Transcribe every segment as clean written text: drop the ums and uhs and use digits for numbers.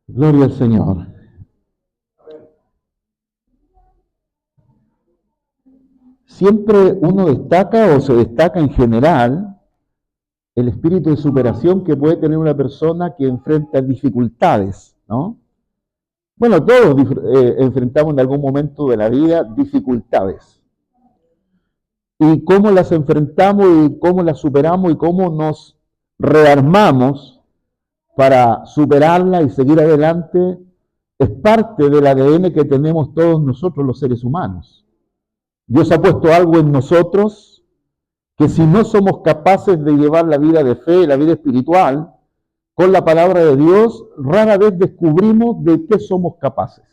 Gloria al Señor. Siempre uno destaca o se destaca en general el espíritu de superación que puede tener una persona que enfrenta dificultades, ¿no? Bueno, todos enfrentamos en algún momento de la vida dificultades. Y cómo las enfrentamos y cómo las superamos y cómo nos rearmamos para superarla y seguir adelante es parte del ADN que tenemos todos nosotros los seres humanos. Dios ha puesto algo en nosotros que si no somos capaces de llevar la vida de fe, la vida espiritual, con la palabra de Dios, rara vez descubrimos de qué somos capaces.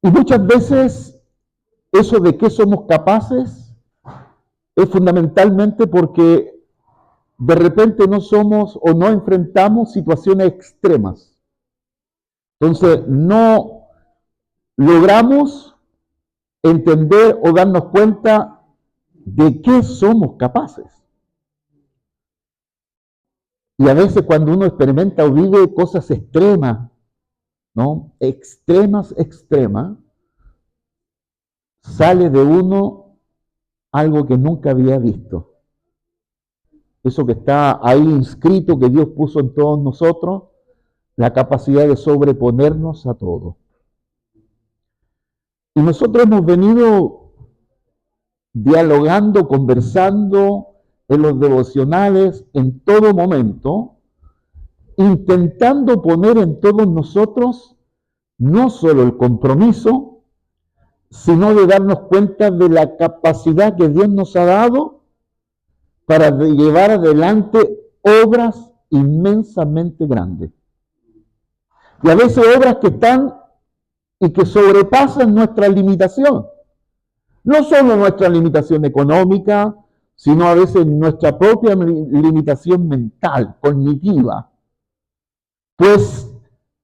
Y muchas veces eso de qué somos capaces es fundamentalmente porque de repente no somos o no enfrentamos situaciones extremas. Entonces no logramos entender o darnos cuenta de qué somos capaces. Y a veces cuando uno experimenta o vive cosas extremas, ¿no? Extremas, sale de uno algo que nunca había visto. Eso que está ahí inscrito, que Dios puso en todos nosotros, la capacidad de sobreponernos a todo. Y nosotros hemos venido dialogando, conversando en los devocionales en todo momento, intentando poner en todos nosotros no solo el compromiso, sino de darnos cuenta de la capacidad que Dios nos ha dado para llevar adelante obras inmensamente grandes. Y a veces obras que están y que sobrepasan nuestra limitación. No solo nuestra limitación económica, sino a veces nuestra propia limitación mental, cognitiva. Pues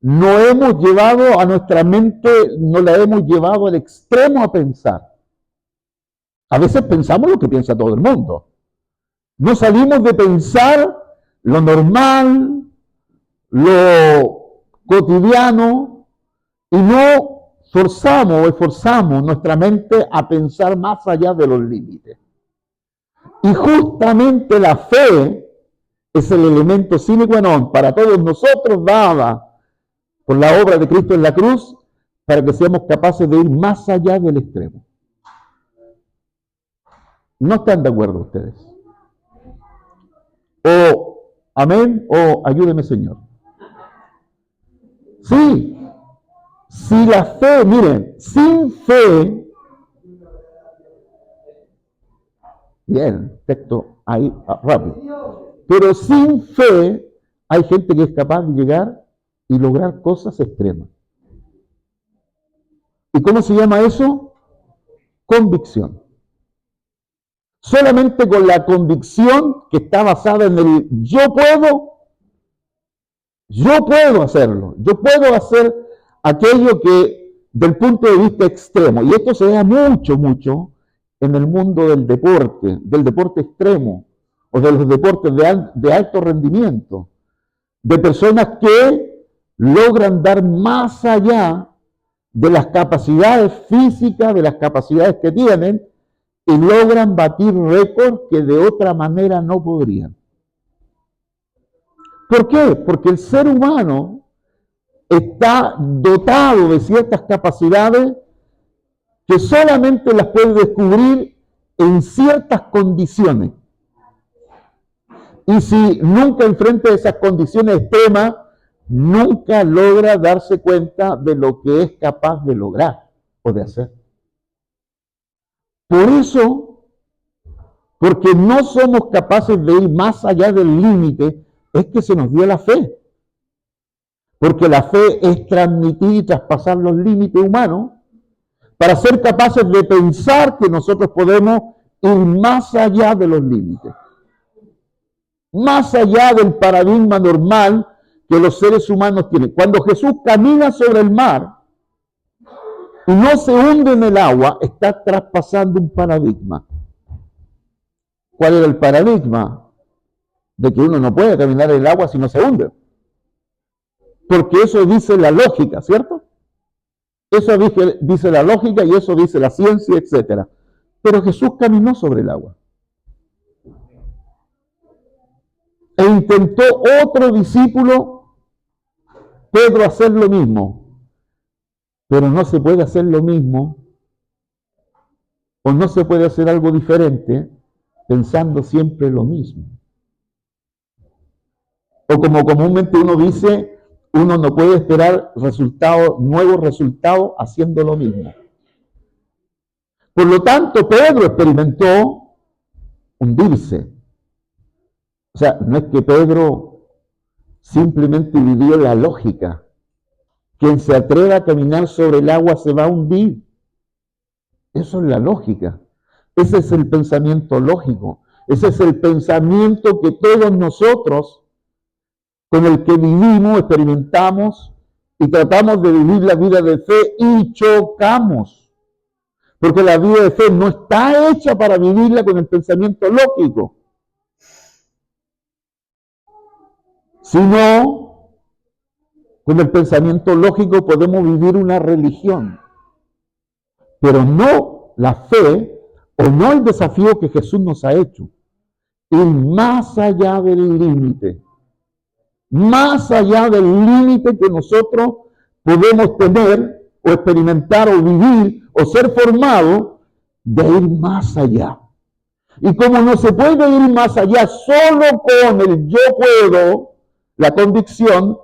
no hemos llevado a nuestra mente, no la hemos llevado al extremo a pensar. A veces pensamos lo que piensa todo el mundo. No salimos de pensar lo normal, lo cotidiano, y no forzamos o esforzamos nuestra mente a pensar más allá de los límites. Y justamente la fe es el elemento sine qua non para todos nosotros, dada por la obra de Cristo en la cruz, para que seamos capaces de ir más allá del extremo. ¿No están de acuerdo ustedes? O amén, o ayúdeme, Señor. Sí, si la fe, miren, sin fe, bien, texto ahí, rápido, pero sin fe hay gente que es capaz de llegar y lograr cosas extremas. ¿Y cómo se llama eso? Convicción. Solamente con la convicción que está basada en el yo puedo hacerlo, yo puedo hacer aquello que del punto de vista extremo, y esto se da mucho en el mundo del deporte extremo, o de los deportes de alto rendimiento, de personas que logran dar más allá de las capacidades físicas, de las capacidades que tienen, y logran batir récords que de otra manera no podrían. ¿Por qué? Porque el ser humano está dotado de ciertas capacidades que solamente las puede descubrir en ciertas condiciones. Y si nunca enfrenta esas condiciones extremas, nunca logra darse cuenta de lo que es capaz de lograr o de hacer. Por eso, porque no somos capaces de ir más allá del límite, es que se nos dio la fe. Porque la fe es transmitir y traspasar los límites humanos para ser capaces de pensar que nosotros podemos ir más allá de los límites. Más allá del paradigma normal que los seres humanos tienen. Cuando Jesús camina sobre el mar y no se hunde en el agua, está traspasando un paradigma. ¿Cuál era el paradigma? De que uno no puede caminar en el agua si no se hunde. porque eso dice la lógica, ¿cierto? Eso dice la lógica y eso dice la ciencia, etc. Pero Jesús caminó sobre el agua. E intentó otro discípulo, Pedro, hacer lo mismo. Pero no se puede hacer lo mismo o no se puede hacer algo diferente pensando siempre lo mismo. O como comúnmente uno dice, uno no puede esperar nuevos resultados haciendo lo mismo. Por lo tanto, Pedro experimentó hundirse. O sea, no es que Pedro simplemente vivió la lógica. Quien se atreva a caminar sobre el agua se va a hundir. Eso es la lógica. Ese es el pensamiento lógico. Ese es el pensamiento que todos nosotros, con el que vivimos, experimentamos y tratamos de vivir la vida de fe y chocamos. Porque la vida de fe no está hecha para vivirla con el pensamiento lógico, sino con el pensamiento lógico podemos vivir una religión, pero no la fe o no el desafío que Jesús nos ha hecho, ir más allá del límite. Más allá del límite que nosotros podemos tener o experimentar o vivir o ser formados, de ir más allá. Y como no se puede ir más allá solo con el yo puedo, la convicción,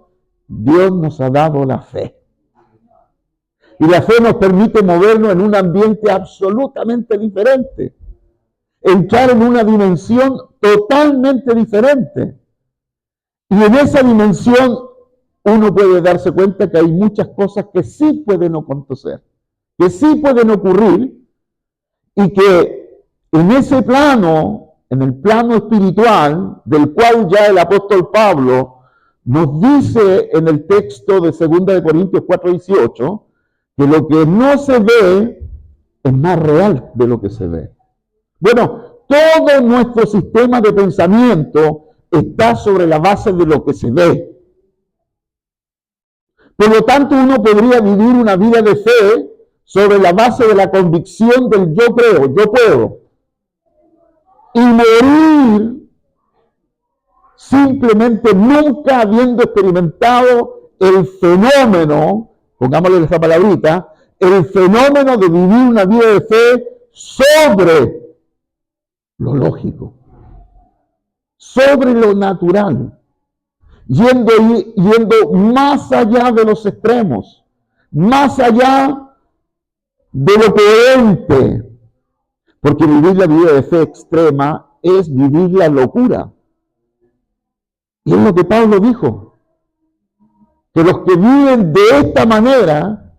Dios nos ha dado la fe. Y la fe nos permite movernos en un ambiente absolutamente diferente, entrar en una dimensión totalmente diferente. Y en esa dimensión uno puede darse cuenta que hay muchas cosas que sí pueden acontecer, que sí pueden ocurrir, y que en ese plano, en el plano espiritual, del cual ya el apóstol Pablo nos dice en el texto de 2 de Corintios 4:18, que lo que no se ve es más real de lo que se ve. Bueno, todo nuestro sistema de pensamiento está sobre la base de lo que se ve. Por lo tanto, uno podría vivir una vida de fe sobre la base de la convicción del yo creo, yo puedo, y morir simplemente nunca habiendo experimentado el fenómeno, pongámosle esa palabrita, el fenómeno de vivir una vida de fe sobre lo lógico, sobre lo natural, yendo más allá de los extremos, más allá de lo coherente, porque vivir la vida de fe extrema es vivir la locura. Y es lo que Pablo dijo, que los que viven de esta manera,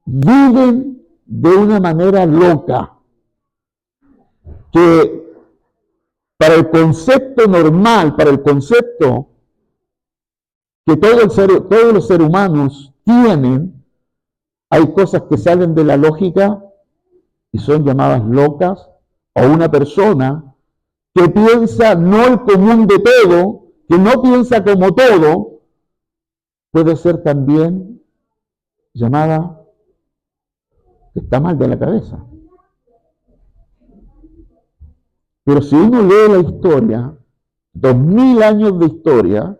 viven de una manera loca, que para el concepto normal, para el concepto que todos los seres humanos tienen, hay cosas que salen de la lógica y son llamadas locas, o una persona que piensa no el común de todo, que no piensa como todo, puede ser también llamada que está mal de la cabeza. Pero si uno lee la historia, 2000 años de historia,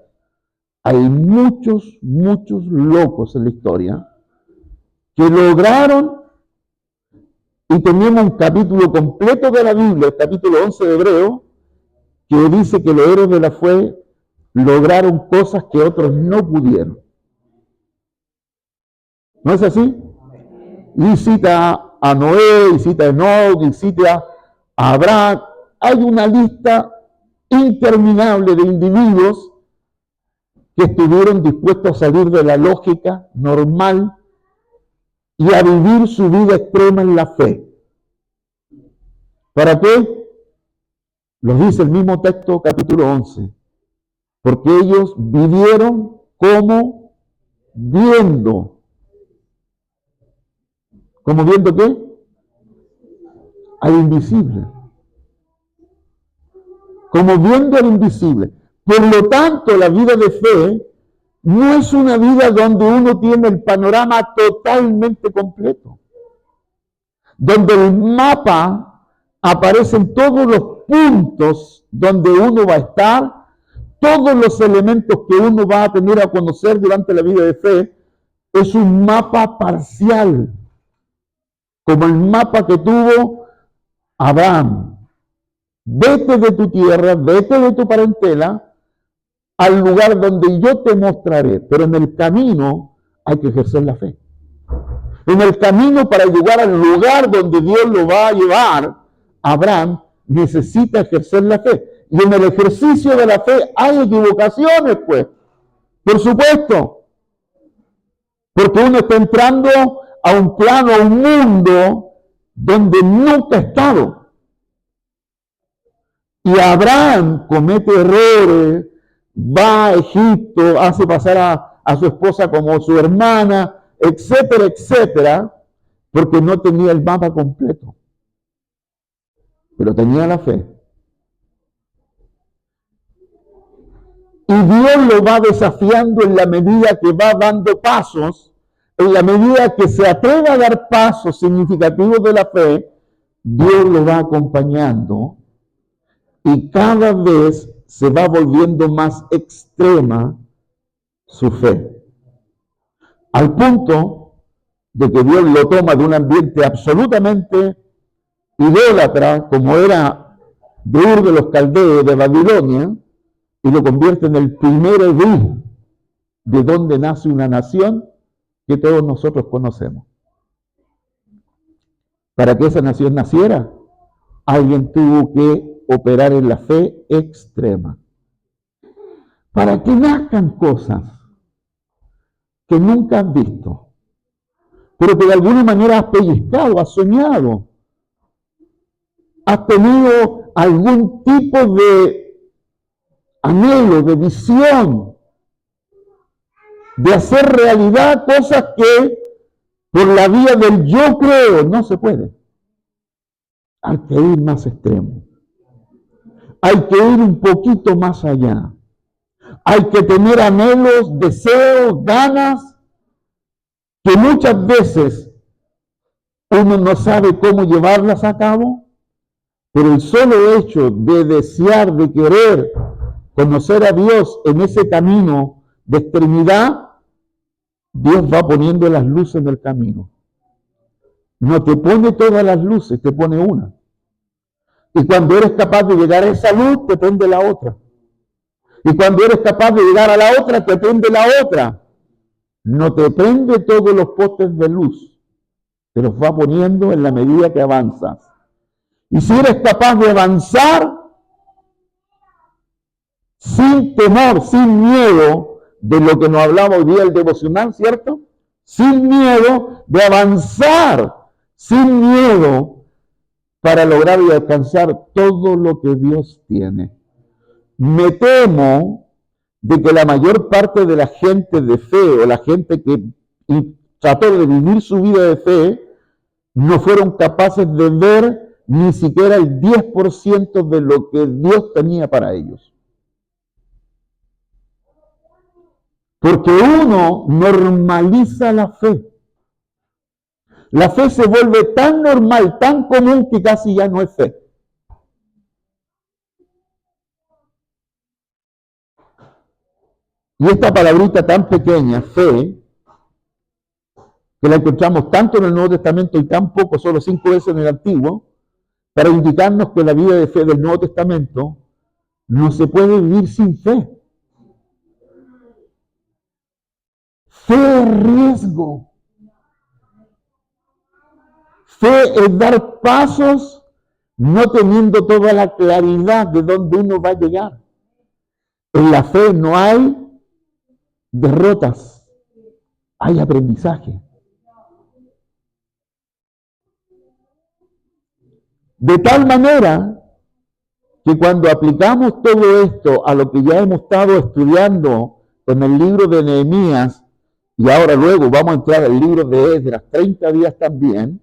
hay muchos locos en la historia que lograron, y tenemos un capítulo completo de la Biblia, el capítulo 11 de Hebreo, que dice que los héroes de la fe lograron cosas que otros no pudieron. ¿No es así? Y cita a Noé, y cita a Enoch, y cita a Abraham. Hay una lista interminable de individuos que estuvieron dispuestos a salir de la lógica normal y a vivir su vida extrema en la fe. ¿Para qué? Lo dice el mismo texto, capítulo 11. Porque ellos vivieron como viendo. ¿Como viendo qué? Al invisible. Como viendo al invisible. Por lo tanto, la vida de fe No es una vida donde uno tiene el panorama totalmente completo, donde el mapa aparecen todos los puntos donde uno va a estar, todos los elementos que uno va a tener a conocer durante la vida de fe. Es un mapa parcial, como el mapa que tuvo Abraham. Vete de tu tierra, vete de tu parentela, al lugar donde yo te mostraré, pero en el camino hay que ejercer la fe. En el camino para llegar al lugar donde Dios lo va a llevar, Abraham necesita ejercer la fe. Y en el ejercicio de la fe hay equivocaciones, pues, por supuesto, porque uno está entrando a un plano, a un mundo donde nunca ha estado. Y Abraham comete errores, va a Egipto, hace pasar a su esposa como su hermana, etcétera, etcétera, porque no tenía el mapa completo. Pero tenía la fe. Y Dios lo va desafiando en la medida que va dando pasos, en la medida que se atreve a dar pasos significativos de la fe, Dios lo va acompañando y cada vez se va volviendo más extrema su fe. Al punto de que Dios lo toma de un ambiente absolutamente idólatra, como era de Ur de los Caldeos, de Babilonia, y lo convierte en el primer edil de donde nace una nación que todos nosotros conocemos. Para que esa nación naciera, alguien tuvo que operar en la fe extrema. Para que nazcan cosas que nunca has visto, pero que de alguna manera has pellizcado, has soñado, has tenido algún tipo de anhelo, de visión, de hacer realidad cosas que por la vía del yo creo no se puede. Hay que ir más extremo. Hay que ir un poquito más allá. Hay que tener anhelos, deseos, ganas, que muchas veces uno no sabe cómo llevarlas a cabo, pero el solo hecho de desear, de querer conocer a Dios en ese camino de extremidad, Dios va poniendo las luces del camino. No te pone todas las luces, te pone una. Y cuando eres capaz de llegar a esa luz, te prende la otra. Y cuando eres capaz de llegar a la otra, te prende la otra. No te prende todos los postes de luz, te los va poniendo en la medida que avanzas. Y si eres capaz de avanzar sin temor, sin miedo, de lo que nos hablaba hoy día el devocional, ¿cierto? Sin miedo, de avanzar, sin miedo, para lograr y alcanzar todo lo que Dios tiene. Me temo de que la mayor parte de la gente de fe o la gente que trató de vivir su vida de fe no fueron capaces de ver ni siquiera el 10% de lo que Dios tenía para ellos. Porque uno normaliza la fe. La fe se vuelve tan normal, tan común que casi ya no es fe. Y esta palabrita tan pequeña, fe, que la encontramos tanto en el Nuevo Testamento y tan poco, solo 5 veces en el Antiguo, para indicarnos que la vida de fe del Nuevo Testamento no se puede vivir sin fe. Fe es riesgo. Fe es dar pasos no teniendo toda la claridad de dónde uno va a llegar. En la fe no hay derrotas, hay aprendizaje. De tal manera que cuando aplicamos todo esto a lo que ya hemos estado estudiando con el libro de Nehemías, y ahora luego vamos a entrar al libro de Esdras, 30 días también,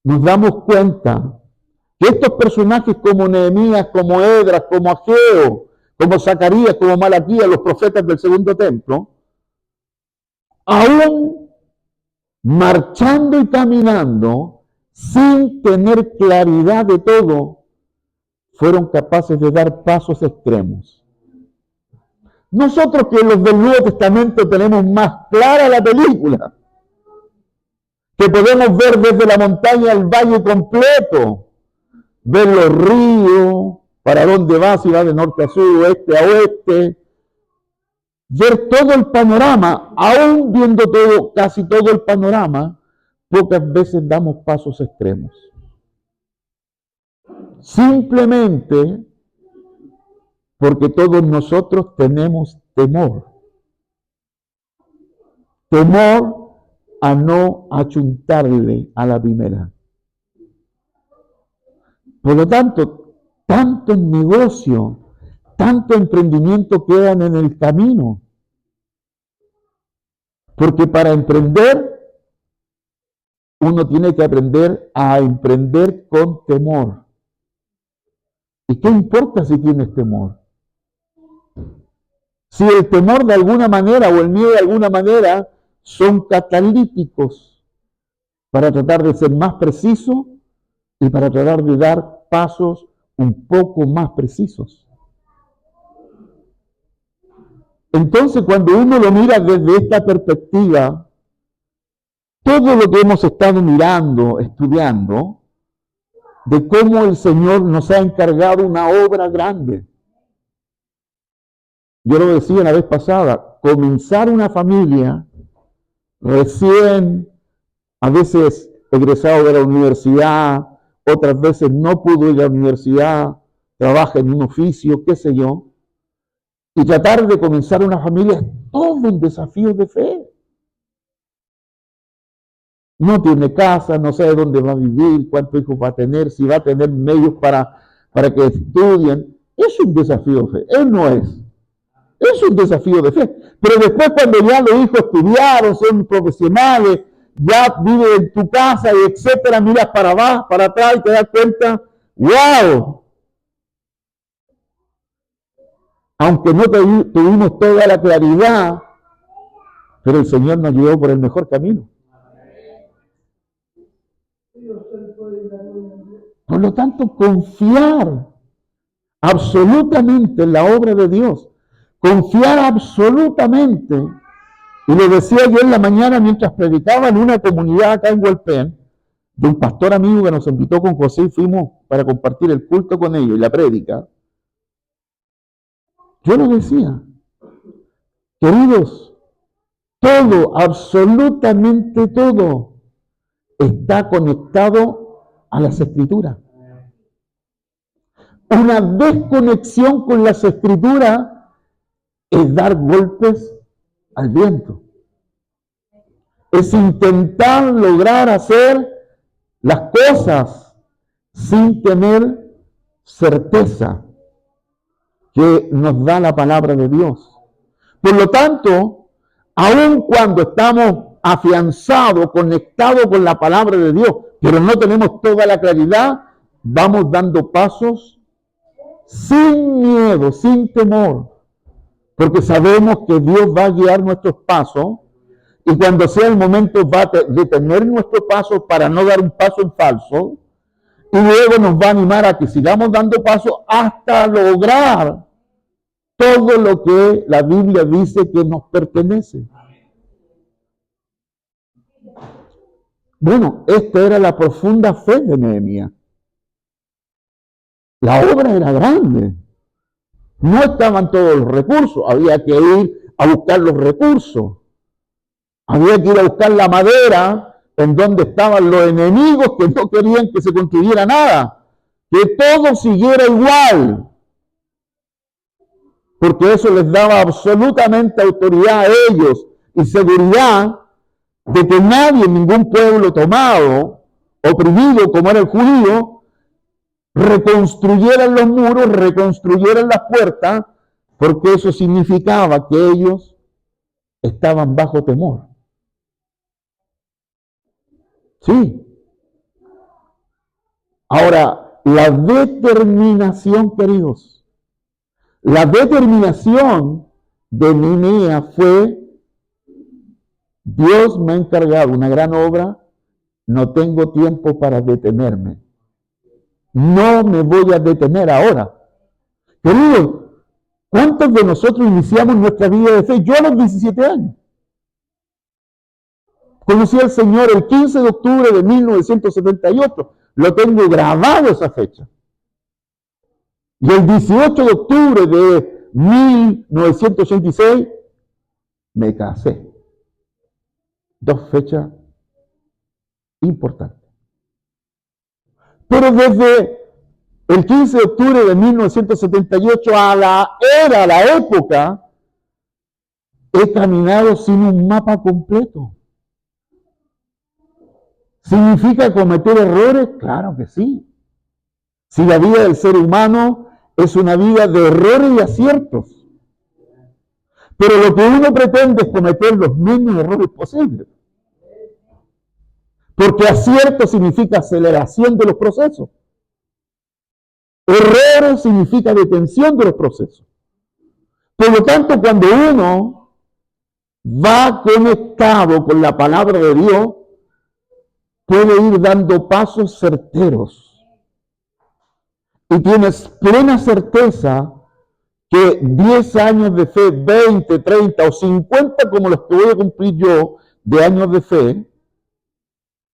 nos damos cuenta que estos personajes como Nehemías, como Esdras, como Ageo, como Zacarías, como Malaquías, los profetas del segundo templo, aún marchando y caminando, sin tener claridad de todo, fueron capaces de dar pasos extremos. Nosotros que los del Nuevo Testamento tenemos más clara la película, que podemos ver desde la montaña al valle completo, ver los ríos, para dónde va, si va de norte a sur, oeste a oeste, ver todo el panorama, aún viendo todo, casi todo el panorama, pocas veces damos pasos extremos. Simplemente porque todos nosotros tenemos temor. Temor a no achuntarle a la primera. Por lo tanto, tantos negocios, tanto emprendimiento quedan en el camino. Porque para emprender, uno tiene que aprender a emprender con temor. ¿Y qué importa si tienes temor? Si el temor de alguna manera o el miedo de alguna manera son catalíticos para tratar de ser más preciso y para tratar de dar pasos un poco más precisos. Entonces, cuando uno lo mira desde esta perspectiva, todo lo que hemos estado mirando, estudiando, de cómo el Señor nos ha encargado una obra grande. Yo lo decía la vez pasada, comenzar una familia recién, a veces egresado de la universidad, otras veces no pudo ir a la universidad, trabaja en un oficio, qué sé yo, y tratar de comenzar una familia es todo un desafío de fe. No tiene casa, no sabe dónde va a vivir, cuántos hijos va a tener, si va a tener medios para que estudien. Es un desafío de fe, él no es. Es un desafío de fe. Pero después cuando ya los hijos estudiaron, son profesionales, ya viven en tu casa y etcétera, miras para abajo, para atrás y te das cuenta, ¡wow! Aunque no tuvimos toda la claridad, pero el Señor nos llevó por el mejor camino. Por lo tanto, confiar absolutamente en la obra de Dios. Confiar absolutamente. Y lo decía yo en la mañana mientras predicaba en una comunidad acá en Hualpén, de un pastor amigo que nos invitó con José y fuimos para compartir el culto con ellos y la prédica. Yo lo decía, queridos, todo, absolutamente todo, está conectado a las Escrituras. Una desconexión con las Escrituras es dar golpes al viento. Es intentar lograr hacer las cosas sin tener certeza que nos da la palabra de Dios. Por lo tanto, aun cuando estamos afianzados, conectados con la palabra de Dios, pero no tenemos toda la claridad, vamos dando pasos sin miedo, sin temor, porque sabemos que Dios va a guiar nuestros pasos y cuando sea el momento va a detener nuestro paso para no dar un paso en falso y luego nos va a animar a que sigamos dando pasos hasta lograr todo lo que la Biblia dice que nos pertenece. Bueno, esta era la profunda fe de Nehemías. La obra era grande. No estaban todos los recursos, había que ir a buscar los recursos. Había que ir a buscar la madera en donde estaban los enemigos que no querían que se construyera nada, que todo siguiera igual, porque eso les daba absolutamente autoridad a ellos y seguridad de que nadie, ningún pueblo tomado, oprimido como era el judío, reconstruyeran los muros, reconstruyeran las puertas, porque eso significaba que ellos estaban bajo temor. Sí. Ahora, la determinación, queridos, la determinación de Nehemías fue Dios me ha encargado una gran obra, no tengo tiempo para detenerme. No me voy a detener ahora. Queridos, ¿cuántos de nosotros iniciamos nuestra vida de fe? Yo a los 17 años. Conocí al Señor el 15 de octubre de 1978. Lo tengo grabado esa fecha. Y el 18 de octubre de 1986 me casé. Dos fechas importantes. Pero desde el 15 de octubre de 1978 a la época, he caminado sin un mapa completo. ¿Significa cometer errores? Claro que sí. Si la vida del ser humano es una vida de errores y aciertos. Pero lo que uno pretende es cometer los menos errores posibles. Porque acierto significa aceleración de los procesos. Errores significa detención de los procesos. Por lo tanto, cuando uno va conectado con la palabra de Dios, puede ir dando pasos certeros. Y tienes plena certeza que 10 años de fe, 20, 30 o 50, como los que voy a cumplir yo, de años de fe,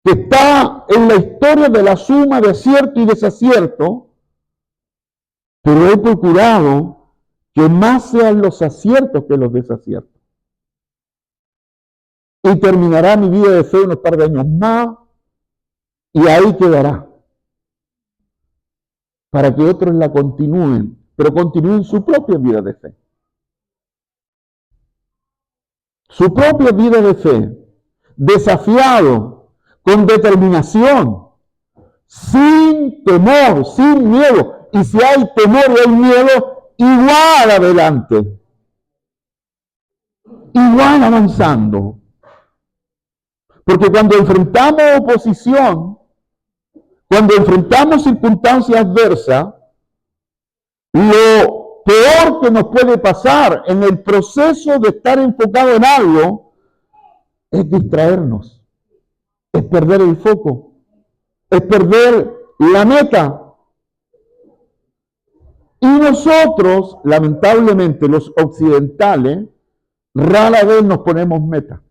que está en la historia de la suma de acierto y desacierto, pero he procurado que más sean los aciertos que los desaciertos. Y terminará mi vida de fe unos par de años más, y ahí quedará. Para que otros la continúen, pero continúen su propia vida de fe. Su propia vida de fe, desafiado, con determinación, sin temor, sin miedo. Y si hay temor y hay miedo, igual adelante, igual avanzando. Porque cuando enfrentamos oposición, cuando enfrentamos circunstancias adversas, lo peor que nos puede pasar en el proceso de estar enfocado en algo es distraernos, es perder el foco, es perder la meta. Y nosotros, lamentablemente, los occidentales, rara vez nos ponemos meta.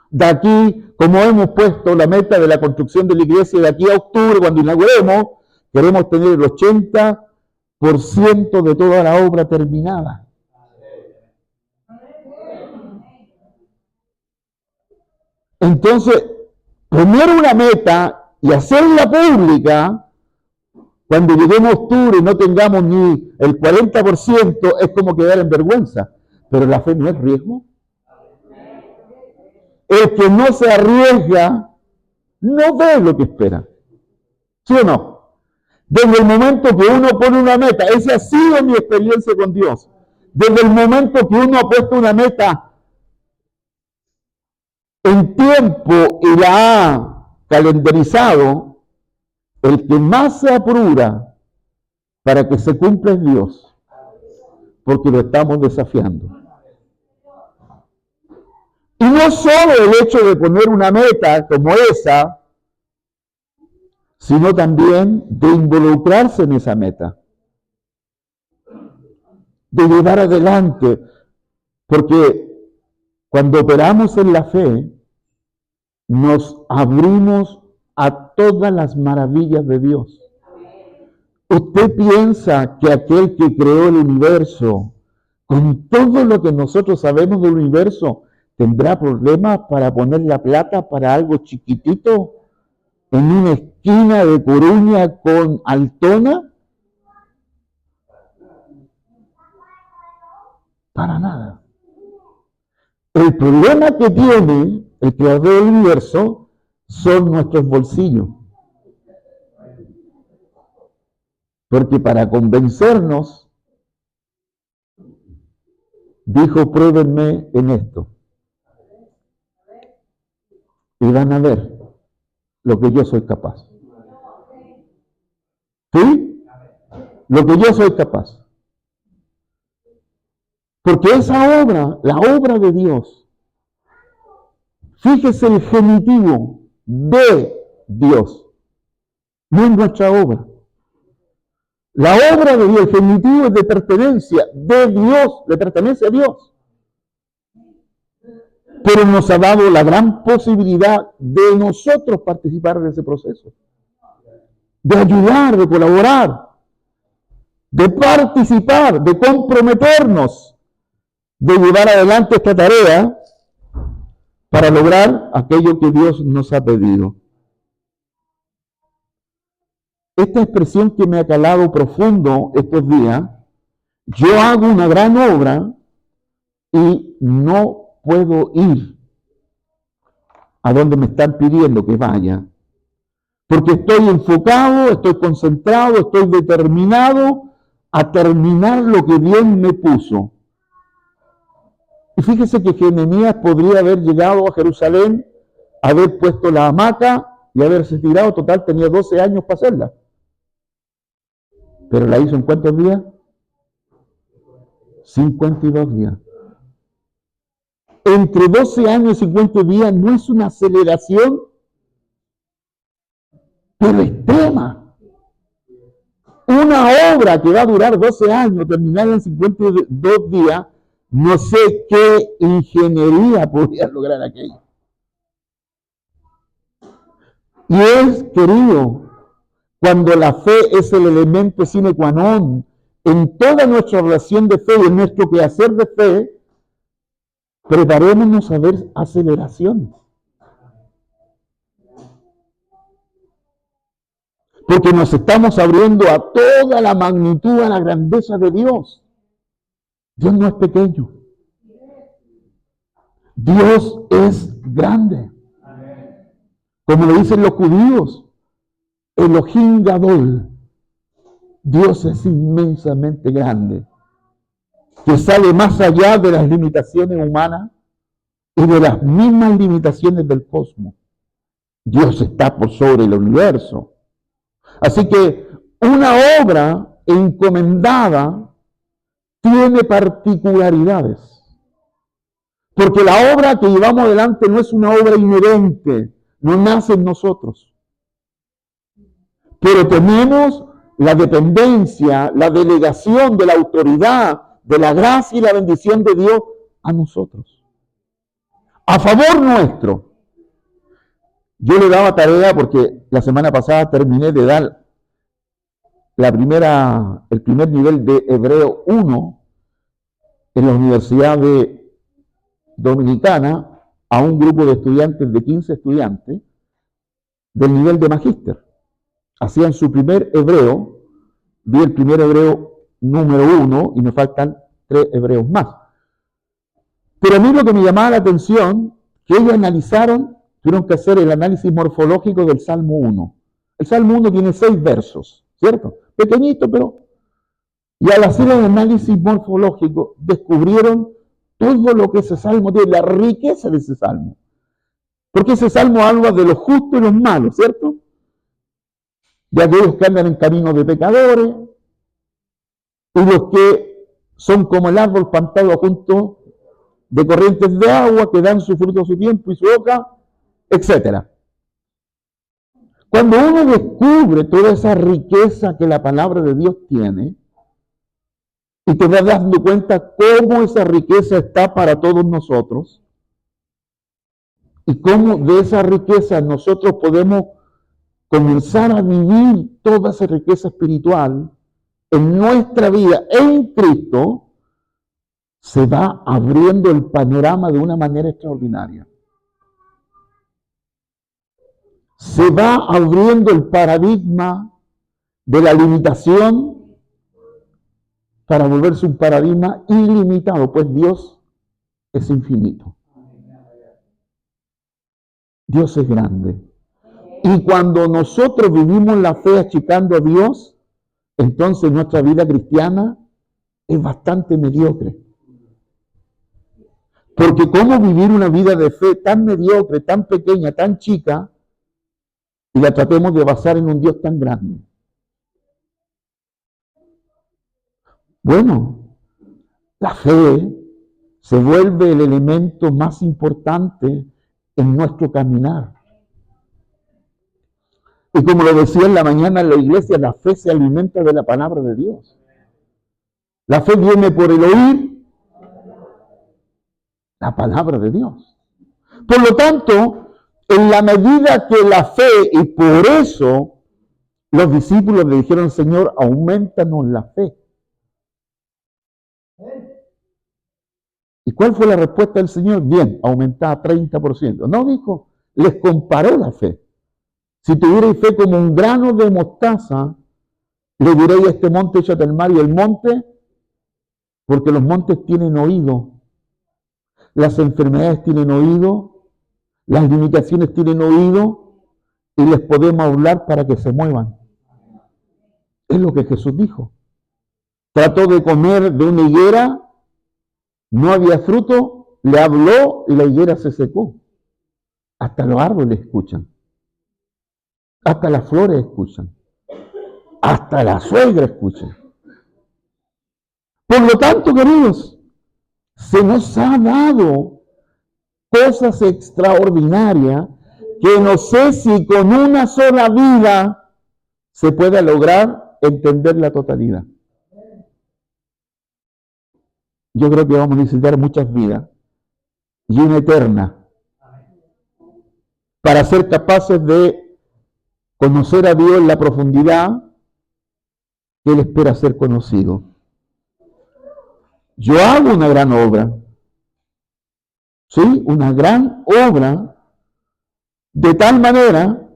De aquí, como hemos puesto la meta de la construcción de la iglesia, de aquí a octubre, cuando inauguremos, queremos tener el 80% de toda la obra terminada. Entonces, poner una meta y hacerla pública, cuando lleguemos a octubre y no tengamos ni el 40%, es como quedar en vergüenza. Pero la fe no es riesgo. El que no se arriesga no ve lo que espera. ¿Sí o no? Desde el momento que uno pone una meta, esa ha sido mi experiencia con Dios. Desde el momento que uno ha puesto una meta en tiempo y la ha calendarizado, el que más se apura para que se cumpla es Dios, porque lo estamos desafiando. Y no solo el hecho de poner una meta como esa, sino también de involucrarse en esa meta, de llevar adelante, porque cuando operamos en la fe, nos abrimos a todas las maravillas de Dios. ¿Usted piensa que aquel que creó el universo, con todo lo que nosotros sabemos del universo, tendrá problemas para poner la plata para algo chiquitito en una esquina de Coruña con Altona? Para nada. El problema que tiene el creador del universo son nuestros bolsillos. Porque para convencernos, dijo, pruébenme en esto. Y van a ver lo que yo soy capaz. ¿Sí? Lo que yo soy capaz. Porque esa obra, la obra de Dios, Fíjese el genitivo de Dios, no es nuestra obra. La obra de Dios, el genitivo es de pertenencia de Dios, le pertenece a Dios. Pero nos ha dado la gran posibilidad de nosotros participar de ese proceso, de ayudar, de colaborar, de participar, de comprometernos, de llevar adelante esta tarea para lograr aquello que Dios nos ha pedido. Esta expresión que me ha calado profundo estos días, yo hago una gran obra y no puedo ir a donde me están pidiendo que vaya, porque estoy enfocado, estoy concentrado, estoy determinado a terminar lo que Dios me puso. Y fíjese que Jeremías podría haber llegado a Jerusalén, haber puesto la hamaca y haberse tirado. Total, tenía 12 años para hacerla. Pero la hizo ¿en cuántos días? 52 días. Entre 12 años y 50 días no es una aceleración, pero extrema. Una obra que va a durar 12 años, terminada en 52 días, no sé qué ingeniería podría lograr aquello. Y es, querido, cuando la fe es el elemento sine qua non en toda nuestra relación de fe y en nuestro quehacer de fe, preparémonos a ver aceleraciones. Porque nos estamos abriendo a toda la magnitud, a la grandeza de Dios. Dios no es pequeño. Dios es grande. Como lo dicen los judíos, Elohim Gadol. Dios es inmensamente grande, que sale más allá de las limitaciones humanas y de las mismas limitaciones del cosmos. Dios está por sobre el universo. Así que una obra encomendada tiene particularidades. Porque la obra que llevamos adelante no es una obra inherente, no nace en nosotros. Pero tenemos la dependencia, la delegación de la autoridad, de la gracia y la bendición de Dios a nosotros. A favor nuestro. Yo le daba tarea porque la semana pasada terminé de dar el primer nivel de Hebreo 1 en la Universidad Dominicana a un grupo de estudiantes, de 15 estudiantes, del nivel de magíster. Hacían su primer hebreo, di el primer hebreo número 1 y me faltan 3 hebreos más. Pero a mí lo que me llamaba la atención, que ellos tuvieron que hacer el análisis morfológico del Salmo 1. El Salmo 1 tiene 6 versos, ¿cierto? Pequeñito, pero... Y al hacer el análisis morfológico, descubrieron todo lo que ese salmo tiene, la riqueza de ese salmo. Porque ese salmo habla de los justos y los malos, ¿cierto? De aquellos que andan en caminos de pecadores, y los que son como el árbol plantado junto de corrientes de agua, que dan su fruto a su tiempo y su hoja, etc. Cuando uno descubre toda esa riqueza que la palabra de Dios tiene, y te vas dando cuenta cómo esa riqueza está para todos nosotros, y cómo de esa riqueza nosotros podemos comenzar a vivir toda esa riqueza espiritual en nuestra vida en Cristo, se va abriendo el panorama de una manera extraordinaria. Se va abriendo el paradigma de la limitación para volverse un paradigma ilimitado, pues Dios es infinito. Dios es grande. Y cuando nosotros vivimos la fe achicando a Dios, entonces nuestra vida cristiana es bastante mediocre. Porque ¿cómo vivir una vida de fe tan mediocre, tan pequeña, tan chica, y la tratemos de basar en un Dios tan grande? Bueno, la fe se vuelve el elemento más importante en nuestro caminar. Y como lo decía en la mañana en la iglesia, la fe se alimenta de la palabra de Dios. La fe viene por el oír la palabra de Dios. Por lo tanto, en la medida que la fe, y por eso los discípulos le dijeron, Señor, aumentanos la fe. ¿Y cuál fue la respuesta del Señor? Bien, aumentaba 30%. No dijo, les comparó la fe. Si tuvierais fe como un grano de mostaza, le diréis a este monte, échate al mar, y el monte, porque los montes tienen oído, las enfermedades tienen oído, las limitaciones tienen oído, y les podemos hablar para que se muevan. Es lo que Jesús dijo. Trató de comer de una higuera, no había fruto, le habló y la higuera se secó. Hasta los árboles escuchan. Hasta las flores escuchan. Hasta la suegra escucha. Por lo tanto, queridos, se nos ha dado cosas extraordinarias que no sé si con una sola vida se pueda lograr entender la totalidad. Yo creo que vamos a necesitar muchas vidas y una eterna para ser capaces de conocer a Dios en la profundidad que Él espera ser conocido. Yo hago una gran obra, ¿sí? Una gran obra, de tal manera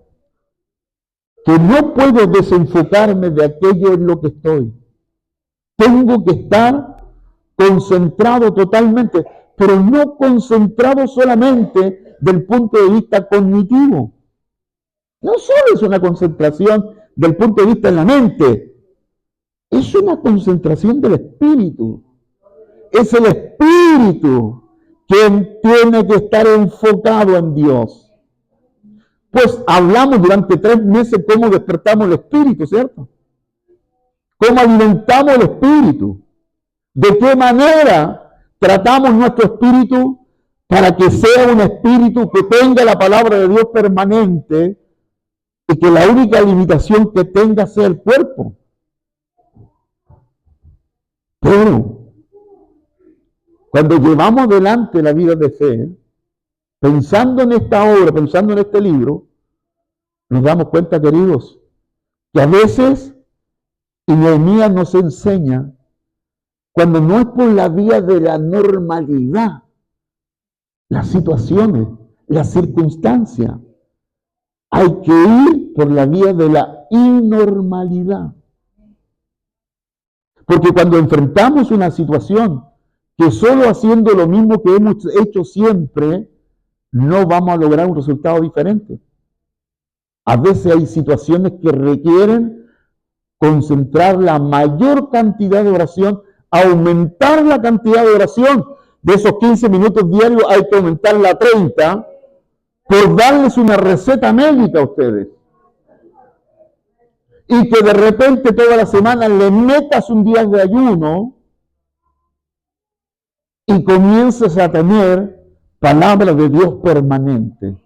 que no puedo desenfocarme de aquello en lo que estoy. Tengo que estar concentrado totalmente, pero no concentrado solamente del punto de vista cognitivo. No solo es una concentración del punto de vista de la mente, es una concentración del espíritu. Es el espíritu quien tiene que estar enfocado en Dios. Pues hablamos durante 3 meses cómo despertamos el espíritu, ¿cierto? Cómo alimentamos el espíritu. De qué manera tratamos nuestro espíritu para que sea un espíritu que tenga la palabra de Dios permanente y que la única limitación que tenga sea el cuerpo. Pero cuando llevamos adelante la vida de fe, pensando en esta obra, pensando en este libro, nos damos cuenta, queridos, que a veces, y Nehemías nos enseña, cuando no es por la vía de la normalidad, las situaciones, las circunstancias, hay que ir por la vía de la inormalidad. Porque cuando enfrentamos una situación que solo haciendo lo mismo que hemos hecho siempre, no vamos a lograr un resultado diferente. A veces hay situaciones que requieren concentrar la mayor cantidad de oración, aumentar la cantidad de oración. De esos 15 minutos diarios hay que aumentarla a 30 por darles una receta médica a ustedes. Y que de repente toda la semana le metas un día de ayuno y comiences a tener palabra de Dios permanente.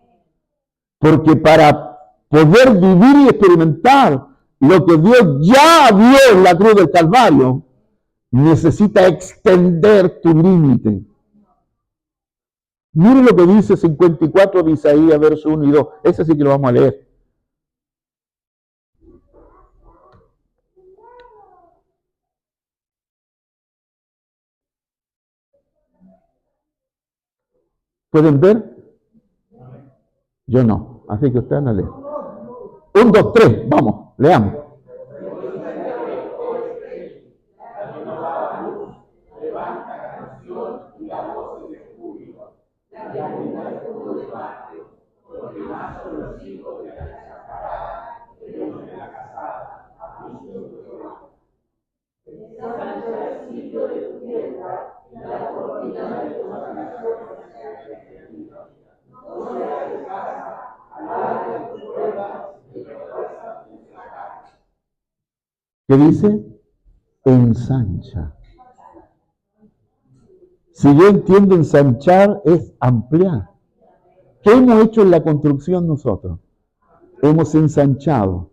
Porque para poder vivir y experimentar lo que Dios ya dio en la cruz del Calvario, necesita extender tu límite. Mire lo que dice 54 de Isaías, verso 1 y 2. Ese sí que lo vamos a leer. ¿Pueden ver? Yo no, así que ustedes la leen. 1, 2, 3, vamos, leamos. ¿Qué dice? Ensancha. Si yo entiendo ensanchar es ampliar. ¿Qué hemos hecho en la construcción nosotros? Hemos ensanchado.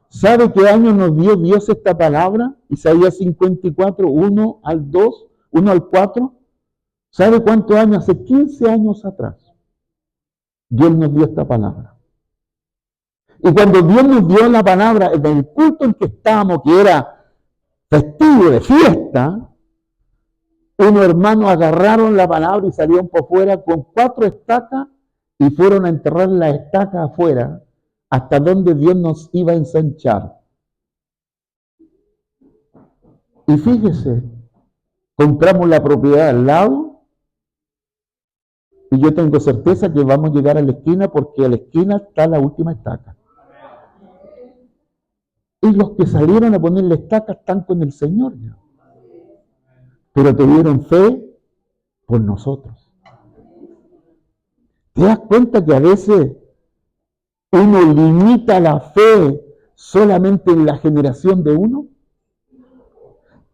¿Sabe qué año nos dio Dios esta palabra? Isaías 54, 1 al 2, 1 al 4. ¿Sabe cuántos años? Hace 15 años atrás. Dios nos dio esta palabra. Y cuando Dios nos dio la palabra, en el culto en que estábamos, que era festivo, de fiesta, unos hermanos agarraron la palabra y salieron por fuera con 4 estacas y fueron a enterrar las estacas afuera, hasta donde Dios nos iba a ensanchar. Y fíjese, compramos la propiedad al lado y yo tengo certeza que vamos a llegar a la esquina porque a la esquina está la última estaca. Y los que salieron a poner la estaca están con el Señor ya. Pero tuvieron fe por nosotros. ¿Te das cuenta que a veces uno limita la fe solamente en la generación de uno?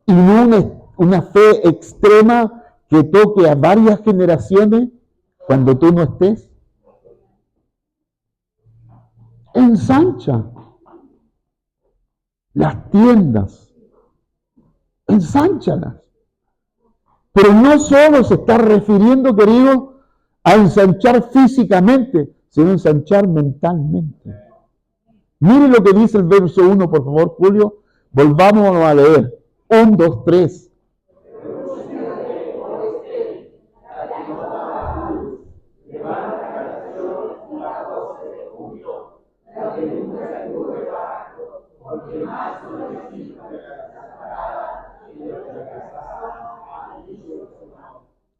Y no una fe extrema que toque a varias generaciones cuando tú no estés. Ensancha las tiendas, ensánchalas. Pero no solo se está refiriendo, querido, a ensanchar físicamente, sino ensanchar mentalmente. Mire lo que dice el verso 1, por favor, Julio. Volvamos a leer. 1, 2, 3.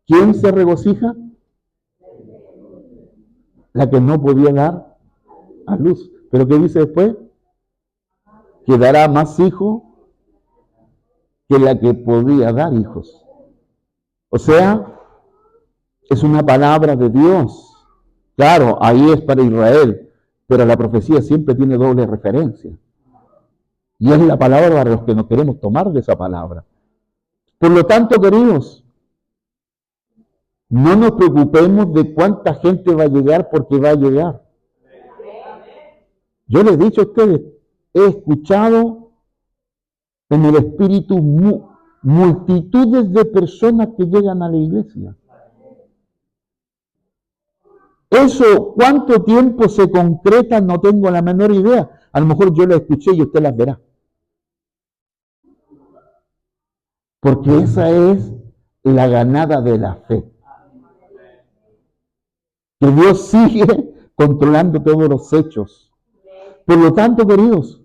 ¿Quién se regocija? La que no podía dar a luz. ¿Pero qué dice después? Que dará más hijos que la que podía dar hijos. O sea, es una palabra de Dios. Claro, ahí es para Israel, pero la profecía siempre tiene doble referencia. Y es la palabra para los que nos queremos tomar de esa palabra. Por lo tanto, queridos, no nos preocupemos de cuánta gente va a llegar porque va a llegar. Yo les he dicho a ustedes, he escuchado en el espíritu multitudes de personas que llegan a la iglesia. Eso, ¿cuánto tiempo se concreta? No tengo la menor idea. A lo mejor yo las escuché y usted las verá. Porque esa es la ganada de la fe. Que Dios sigue controlando todos los hechos. Por lo tanto, queridos,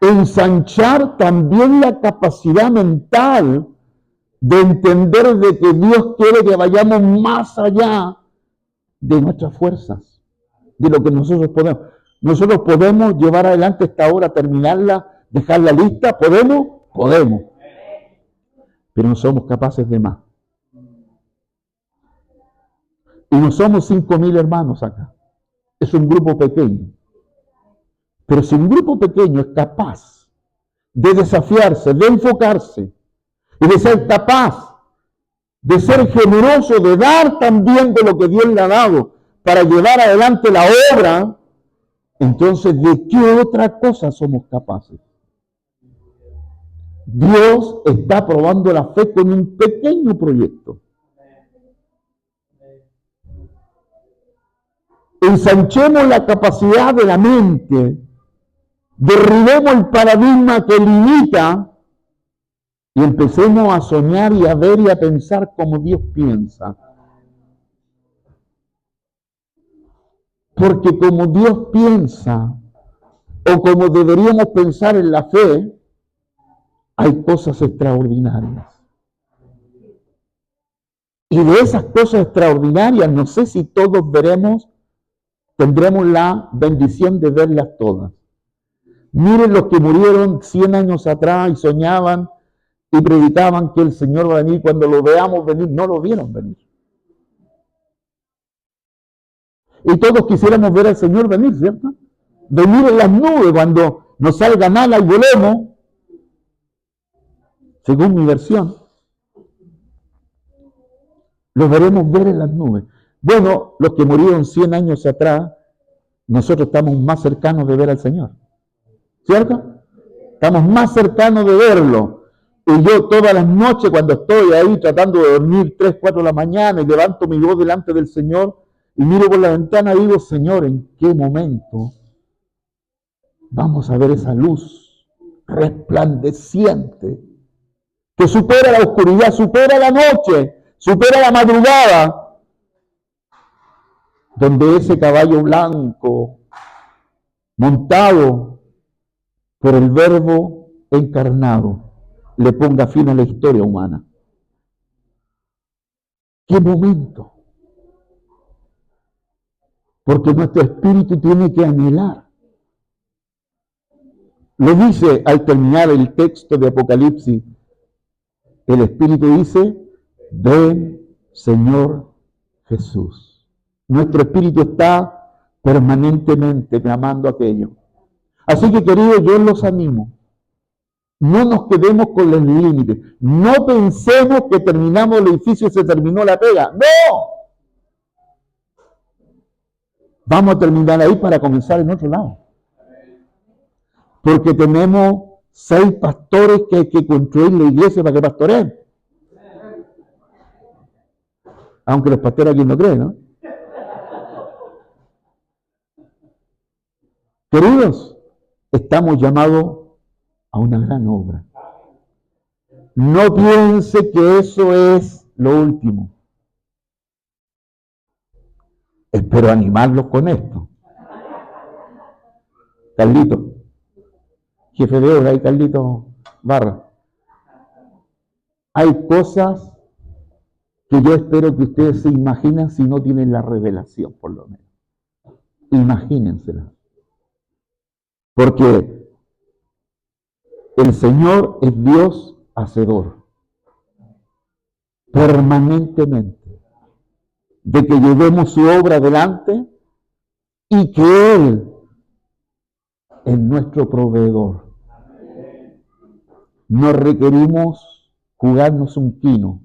ensanchar también la capacidad mental de entender de que Dios quiere que vayamos más allá de nuestras fuerzas, de lo que nosotros podemos. Nosotros podemos llevar adelante esta obra, terminarla, dejarla lista, ¿podemos? Podemos. Pero no somos capaces de más. Y no somos 5.000 hermanos acá. Es un grupo pequeño. Pero si un grupo pequeño es capaz de desafiarse, de enfocarse y de ser capaz de ser generoso, de dar también de lo que Dios le ha dado para llevar adelante la obra, entonces ¿de qué otra cosa somos capaces? Dios está probando la fe con un pequeño proyecto. Ensanchemos la capacidad de la mente, derribemos el paradigma que limita y empecemos a soñar y a ver y a pensar como Dios piensa. Porque como Dios piensa, o como deberíamos pensar en la fe, hay cosas extraordinarias. Y de esas cosas extraordinarias, no sé si todos tendremos la bendición de verlas todas. Miren los que murieron 100 años atrás y soñaban y predicaban que el Señor va a venir. Cuando lo veamos venir, no lo vieron venir. Y todos quisiéramos ver al Señor venir, ¿cierto? Venir en las nubes cuando nos salga nada y volemos, según mi versión. Lo veremos ver en las nubes. Bueno, los que murieron 100 años atrás, nosotros estamos más cercanos de ver al Señor. ¿Cierto? Estamos más cercanos de verlo. Y yo todas las noches cuando estoy ahí tratando de dormir 3, 4 de la mañana y levanto mi voz delante del Señor y miro por la ventana y digo, Señor, ¿en qué momento vamos a ver esa luz resplandeciente que supera la oscuridad, supera la noche, supera la madrugada, donde ese caballo blanco montado por el Verbo encarnado le ponga fin a la historia humana? ¿Qué momento? Porque nuestro espíritu tiene que anhelar. Lo dice al terminar el texto de Apocalipsis. El espíritu dice, ven, Señor Jesús. Nuestro espíritu está permanentemente clamando aquello. Así que, queridos, yo los animo. No nos quedemos con los límites. No pensemos que terminamos el edificio y se terminó la pega. ¡No! Vamos a terminar ahí para comenzar en otro lado. Porque tenemos 6 pastores que hay que construir la iglesia para que pastoreen. Aunque los pastores aquí no creen, ¿no? Queridos, estamos llamados a una gran obra. No piense que eso es lo último. Espero animarlos con esto. Carlito, jefe de obra, y Carlito Barra. Hay cosas que yo espero que ustedes se imaginen si no tienen la revelación, por lo menos. Imagínensela. Porque el Señor es Dios hacedor. Permanentemente. De que llevemos su obra adelante y que Él es nuestro proveedor. No requerimos jugarnos un quino.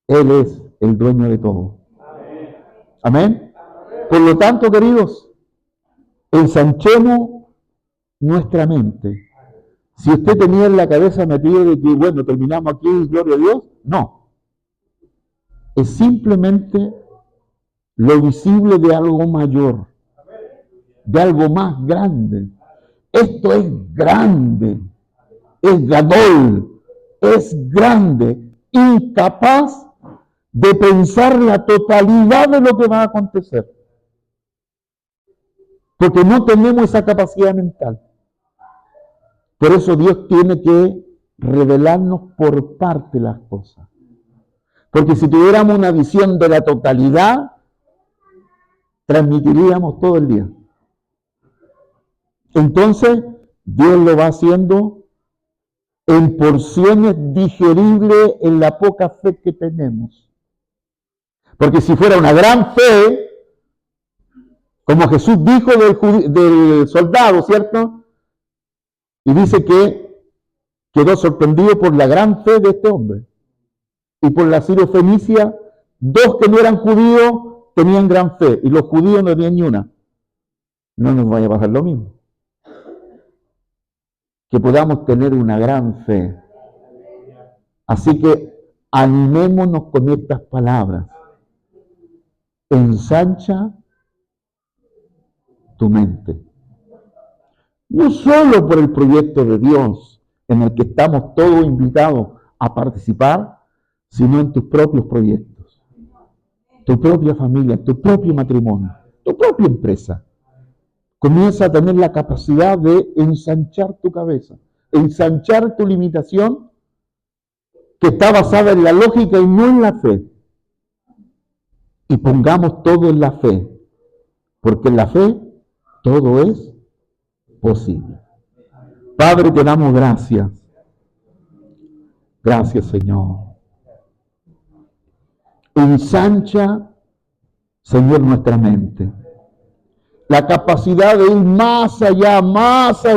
Él es el dueño de todo. Amén. Por lo tanto, queridos, ensanchemos nuestra mente. Si usted tenía en la cabeza metido de que, bueno, terminamos aquí, gloria a Dios, no. Es simplemente lo visible de algo mayor, de algo más grande. Esto es grande, es gadol, es grande, incapaz de pensar la totalidad de lo que va a acontecer. Porque no tenemos esa capacidad mental. Por eso Dios tiene que revelarnos por parte las cosas. Porque si tuviéramos una visión de la totalidad, transmitiríamos todo el día. Entonces, Dios lo va haciendo en porciones digeribles en la poca fe que tenemos. Porque si fuera una gran fe, como Jesús dijo del soldado, ¿cierto? Y dice que quedó sorprendido por la gran fe de este hombre. Y por la sirofenicia, 2 que no eran judíos tenían gran fe, y los judíos no tenían ni una. No nos vaya a pasar lo mismo. Que podamos tener una gran fe. Así que animémonos con estas palabras. Ensancha tu mente. No solo por el proyecto de Dios, en el que estamos todos invitados a participar, sino en tus propios proyectos, tu propia familia, tu propio matrimonio, tu propia empresa. Comienza a tener la capacidad de ensanchar tu cabeza, ensanchar tu limitación, que está basada en la lógica y no en la fe. Y pongamos todo en la fe, porque en la fe todo es posible. Padre, te damos gracias. Gracias, Señor. Ensancha, Señor, nuestra mente. La capacidad de ir más allá,